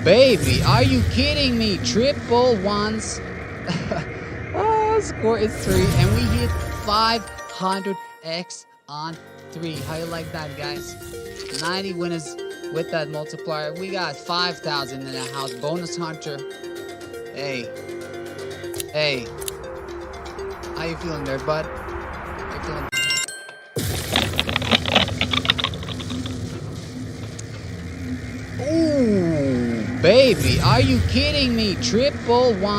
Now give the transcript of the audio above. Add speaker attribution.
Speaker 1: baby, are you kidding me? Triple ones. Score is 3, and we hit 500x on 3. How you like that, guys? 90 winners with that multiplier. We got 5,000 in the house. Bonus hunter. Hey. How you feeling there, bud? How you feeling? Ooh, baby, are you kidding me? Triple one.